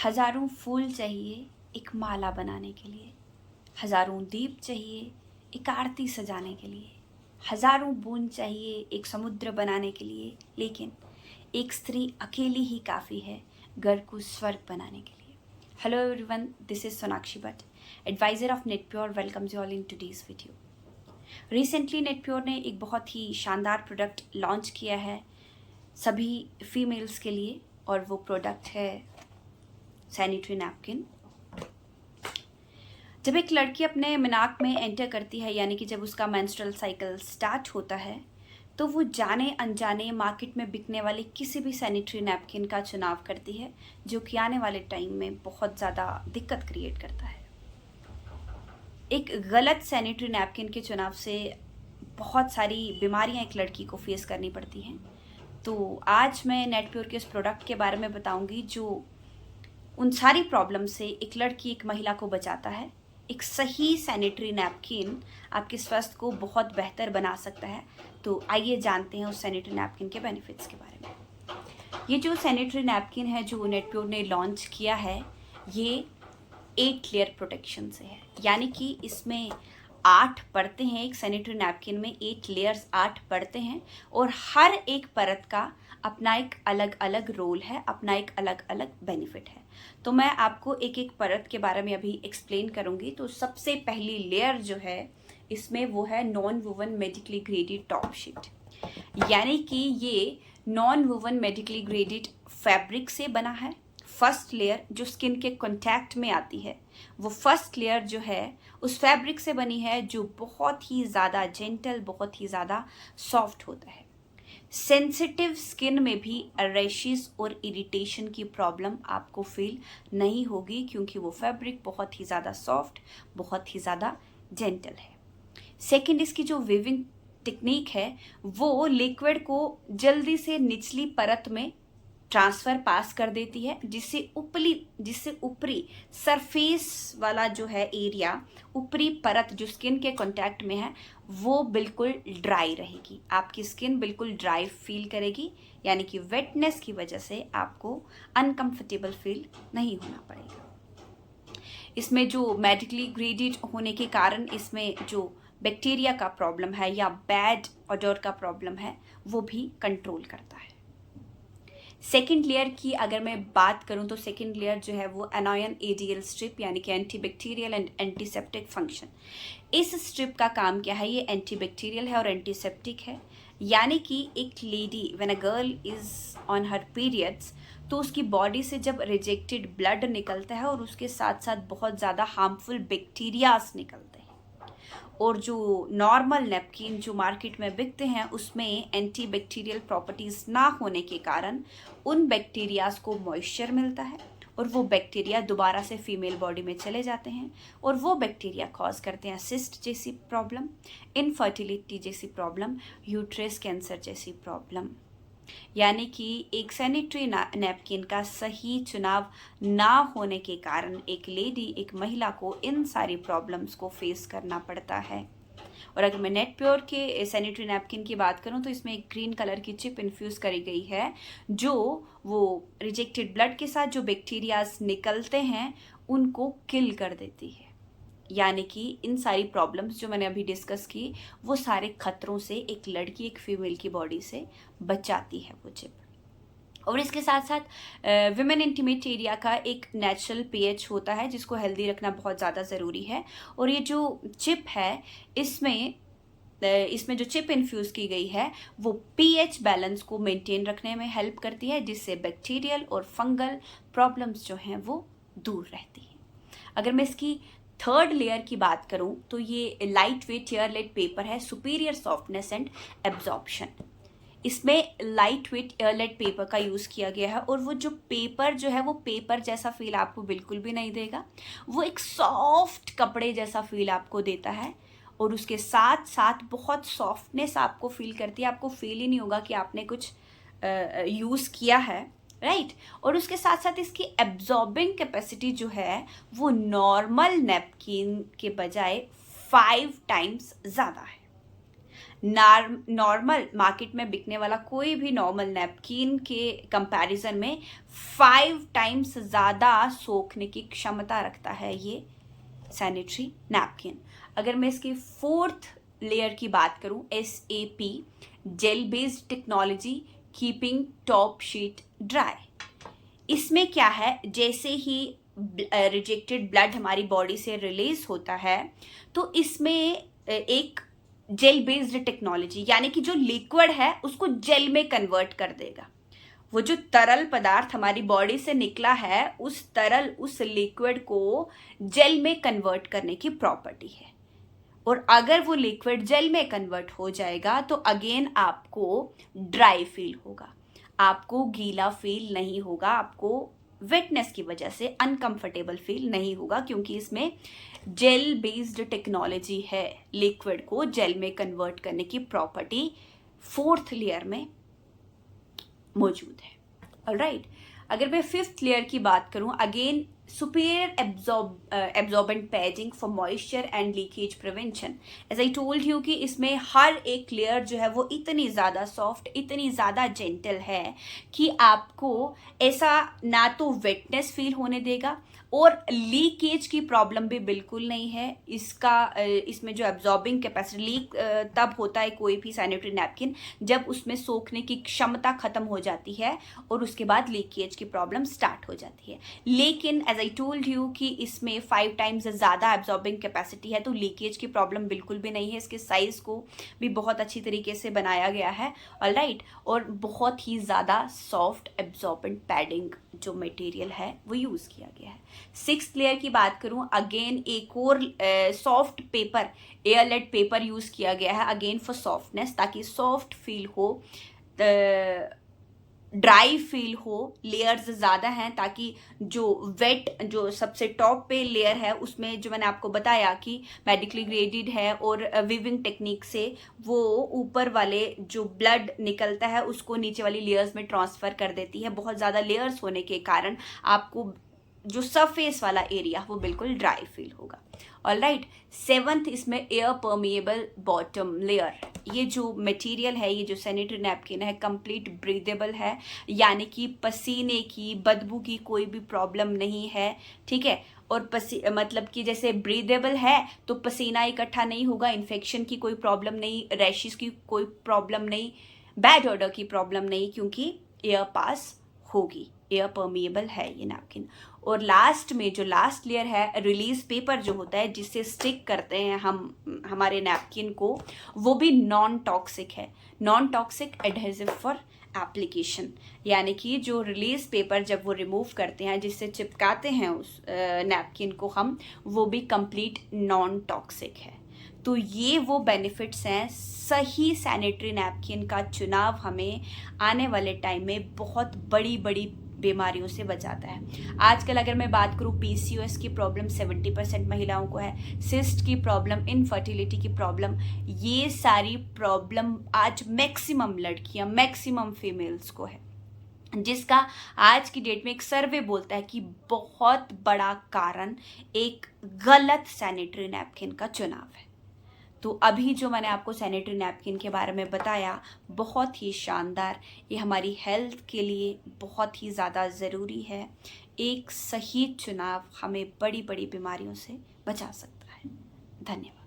हजारों फूल चाहिए एक माला बनाने के लिए, हजारों दीप चाहिए एक आरती सजाने के लिए, हजारों बूंद चाहिए एक समुद्र बनाने के लिए, लेकिन एक स्त्री अकेली ही काफ़ी है घर को स्वर्ग बनाने के लिए। Hello everyone, this is Sonakshi Bhatt, advisor of Netpure, welcomes you all in today's video. Recently Netpure ने एक बहुत ही शानदार प्रोडक्ट लॉन्च किया है सभी फीमेल्स के लिए, और वो प्रोडक्ट है सैनिटरी नैपकिन। जब एक लड़की अपने मिनाक में एंटर करती है, यानी कि जब उसका मेंस्ट्रुअल साइकिल स्टार्ट होता है, तो वो जाने अनजाने मार्केट में बिकने वाली किसी भी सैनिटरी नैपकिन का चुनाव करती है, जो कि आने वाले टाइम में बहुत ज़्यादा दिक्कत क्रिएट करता है। एक गलत सैनिटरी नैपकिन के चुनाव से बहुत सारी बीमारियां एक लड़की को फेस करनी पड़ती हैं। तो आज मैं नेटप्योर के इस प्रोडक्ट के बारे में बताऊंगी जो उन सारी प्रॉब्लम से एक लड़की, एक महिला को बचाता है। एक सही सैनिटरी नैपकिन आपके स्वास्थ्य को बहुत बेहतर बना सकता है। तो आइए जानते हैं उस सैनिटरी नैपकिन के बेनिफिट्स के बारे में। ये जो सैनिटरी नैपकिन है जो नेटप्योर ने लॉन्च किया है, ये 8 लेयर प्रोटेक्शन से है, यानी कि इसमें 8 परतें हैं। एक सैनिटरी नैपकिन में 8 लेयर्स, 8 परतें हैं, और हर एक परत का अपना एक अलग अलग रोल है, अपना एक अलग अलग बेनिफिट है। तो मैं आपको एक एक परत के बारे में अभी एक्सप्लेन करूंगी। तो सबसे पहली लेयर जो है इसमें वो है non woven medically graded top sheet, यानी कि ये non woven medically graded fabric से बना है। फर्स्ट लेयर जो स्किन के कांटेक्ट में आती है, वो फर्स्ट लेयर जो है उस फैब्रिक से बनी है, जो बहुत ही ज़्यादा जेंटल, बहुत ही ज़्यादा सॉफ्ट होता है। सेंसिटिव स्किन में भी रैशेस और इरिटेशन की प्रॉब्लम आपको फील नहीं होगी, क्योंकि वो फैब्रिक बहुत ही ज़्यादा सॉफ्ट, बहुत ही ज़्यादा जेंटल है। सेकंड, इसकी जो वीविंग टेक्निक है वो लिक्विड को जल्दी से निचली परत में ट्रांसफर पास कर देती है, जिससे ऊपरी सरफेस वाला जो है एरिया, ऊपरी परत जो स्किन के कांटेक्ट में है, वो बिल्कुल ड्राई रहेगी। आपकी स्किन बिल्कुल ड्राई फील करेगी, यानी कि वेटनेस की वजह से आपको अनकंफर्टेबल फील नहीं होना पड़ेगा। इसमें जो मेडिकली ग्रेडेड होने के कारण इसमें जो बैक्टीरिया का प्रॉब्लम है या बैड ऑडर का प्रॉब्लम है, वो भी कंट्रोल करता है। सेकेंड लेयर की अगर मैं बात करूं तो सेकेंड लेयर जो है वो एनोयन एडीएल स्ट्रिप, यानी कि एंटीबैक्टीरियल एंड एंटीसेप्टिक फंक्शन। इस स्ट्रिप का काम क्या है? ये एंटीबैक्टीरियल है और एंटीसेप्टिक है, यानी कि एक lady, when a girl is on her periods, तो उसकी बॉडी से जब रिजेक्टेड ब्लड निकलता है और उसके साथ साथ बहुत ज़्यादा हार्मफुल बैक्टीरियाज निकलते हैं। और जो नॉर्मल नैपकिन जो मार्केट में बिकते हैं उसमें एंटीबैक्टीरियल प्रॉपर्टीज़ ना होने के कारण उन बैक्टीरियाज को मॉइस्चर मिलता है, और वो बैक्टीरिया दोबारा से फीमेल बॉडी में चले जाते हैं, और वो बैक्टीरिया कॉज करते हैं सिस्ट जैसी प्रॉब्लम, इनफर्टिलिटी जैसी प्रॉब्लम, यूट्रस कैंसर जैसी प्रॉब्लम। यानी कि एक सैनिटरी नैपकिन का सही चुनाव ना होने के कारण एक लेडी, एक महिला को इन सारी प्रॉब्लम्स को फेस करना पड़ता है। और अगर मैं नेटप्योर के सैनिटरी नैपकिन की बात करूं तो इसमें एक ग्रीन कलर की चिप इन्फ्यूज़ करी गई है, जो वो रिजेक्टेड ब्लड के साथ जो बैक्टीरियाज निकलते हैं उनको किल कर देती है। यानी कि इन सारी प्रॉब्लम्स जो मैंने अभी डिस्कस की, वो सारे खतरों से एक लड़की, एक फीमेल की बॉडी से बचाती है वो चिप। और इसके साथ साथ विमेन इंटीमेट एरिया का एक नेचुरल पीएच होता है, जिसको हेल्दी रखना बहुत ज़्यादा ज़रूरी है। और ये जो चिप है इसमें जो चिप इन्फ्यूज़ की गई है वो पीएच बैलेंस को मेंटेन रखने में हेल्प करती है, जिससे बैक्टीरियल और फंगल प्रॉब्लम्स जो हैं वो दूर रहती हैं। अगर मैं इसकी थर्ड लेयर की बात करूं तो ये लाइट वेट एयरलाइट पेपर है, सुपीरियर सॉफ्टनेस एंड एब्जॉर्प्शन। इसमें लाइट वेट एयरलाइट पेपर का यूज़ किया गया है, और वो जो पेपर जो है वो पेपर जैसा फील आपको बिल्कुल भी नहीं देगा, वो एक सॉफ्ट कपड़े जैसा फील आपको देता है, और उसके साथ साथ बहुत सॉफ्टनेस आपको फील करती है। आपको फील ही नहीं होगा कि आपने कुछ यूज़ किया है, राइट। और उसके साथ साथ इसकी एब्जॉर्बिंग कैपेसिटी जो है वो नॉर्मल नैपकिन के बजाय 5 टाइम्स ज़्यादा है। नॉर्मल मार्केट में बिकने वाला कोई भी नॉर्मल नैपकिन के कंपैरिजन में 5 टाइम्स ज़्यादा सोखने की क्षमता रखता है ये सैनिटरी नैपकिन। अगर मैं इसकी 4th लेयर की बात करूं, SAP gel based technology keeping top sheet dry. इसमें क्या है, जैसे ही रिजेक्टेड ब्लड हमारी बॉडी से रिलीज होता है तो इसमें एक जेल बेस्ड टेक्नोलॉजी, यानी कि जो लिक्विड है उसको जेल में कन्वर्ट कर देगा। वो जो तरल पदार्थ हमारी बॉडी से निकला है उस तरल उस लिक्विड को जेल में कन्वर्ट करने की प्रॉपर्टी है। और अगर वो लिक्विड जेल में कन्वर्ट हो जाएगा तो अगेन आपको ड्राई फील होगा, आपको गीला फील नहीं होगा, आपको वेटनेस की वजह से अनकंफर्टेबल फील नहीं होगा, क्योंकि इसमें जेल बेस्ड टेक्नोलॉजी है। लिक्विड को जेल में कन्वर्ट करने की प्रॉपर्टी 4th लेयर में मौजूद है। ऑलराइट, अगर मैं 5th लेयर की बात करूं, again superior absorbent padding for moisture and leakage prevention. As I told you कि इसमें हर एक लेयर जो है वो इतनी ज़्यादा सॉफ्ट, इतनी ज़्यादा जेंटल है कि आपको ऐसा ना तो वेटनेस फील होने देगा और लीकेज की प्रॉब्लम भी बिल्कुल नहीं है। इसमें जो एब्जॉर्बिंग कैपेसिटी, लीक तब होता है कोई भी सैनिटरी नैपकिन जब उसमें सोखने की क्षमता खत्म हो जाती है और उसके बाद लीकेज की प्रॉब्लम स्टार्ट हो जाती है। लेकिन एज आई टोल्ड यू कि इसमें 5 टाइम्स ज़्यादा एब्जॉर्बिंग कैपेसिटी है, तो लीकेज की प्रॉब्लम बिल्कुल भी नहीं है। इसके साइज़ को भी बहुत अच्छी तरीके से बनाया गया है, ऑलराइट, और बहुत ही ज़्यादा सॉफ्ट एब्जॉर्बेंट पैडिंग जो मटेरियल है वो यूज़ किया गया है। 6th लेयर की बात करूं, अगेन एक और सॉफ्ट पेपर, एयरलेट पेपर यूज़ किया गया है अगेन फॉर सॉफ्टनेस, ताकि सॉफ्ट फील हो, ड्राई फील हो। लेयर्स ज़्यादा हैं ताकि जो वेट, जो सबसे टॉप पे लेयर है उसमें जो मैंने आपको बताया कि मेडिकली ग्रेडेड है और वीविंग टेक्निक से वो ऊपर वाले जो ब्लड निकलता है उसको नीचे वाली लेयर्स में ट्रांसफ़र कर देती है। बहुत ज़्यादा लेयर्स होने के कारण आपको जो सरफेस वाला एरिया वो बिल्कुल ड्राई फील होगा। ऑलराइट, 7th इसमें एयर परमिएबल बॉटम लेयर। ये जो मटेरियल है, ये जो सैनिटरी नैपकिन है, कंप्लीट ब्रीदेबल है, यानी कि पसीने की, बदबू की कोई भी प्रॉब्लम नहीं है, ठीक है। और मतलब कि जैसे ब्रीदेबल है तो पसीना इकट्ठा नहीं होगा, इन्फेक्शन की कोई प्रॉब्लम नहीं, रैशेस की कोई प्रॉब्लम नहीं, बैड ऑडर की प्रॉब्लम नहीं, क्योंकि एयर पास होगी, एयर परमिएबल है ये नैपकिन। और लास्ट में जो लास्ट लेयर है, रिलीज पेपर जो होता है जिससे स्टिक करते हैं हम हमारे नैपकिन को, वो भी नॉन टॉक्सिक है, non toxic adhesive for application. यानी कि जो रिलीज पेपर जब वो रिमूव करते हैं, जिससे चिपकाते हैं उस नैपकिन को हम, वो भी कंप्लीट नॉन टॉक्सिक है। तो ये वो बेनिफिट्स हैं। सही सैनिटरी नैपकिन का चुनाव हमें आने वाले टाइम में बहुत बड़ी बड़ी बीमारियों से बचाता है। आजकल अगर मैं बात करूँ, PCOS की प्रॉब्लम 70% महिलाओं को है, सिस्ट की प्रॉब्लम, इनफर्टिलिटी की प्रॉब्लम, ये सारी प्रॉब्लम आज मैक्सिमम लड़कियां, मैक्सिमम फीमेल्स को है, जिसका आज की डेट में एक सर्वे बोलता है कि बहुत बड़ा कारण एक गलत सैनिटरी नैपकिन का चुनाव है। तो अभी जो मैंने आपको सैनिटरी नैपकिन के बारे में बताया, बहुत ही शानदार, ये हमारी हेल्थ के लिए बहुत ही ज़्यादा ज़रूरी है। एक सही चुनाव हमें बड़ी बड़ी बीमारियों से बचा सकता है। धन्यवाद।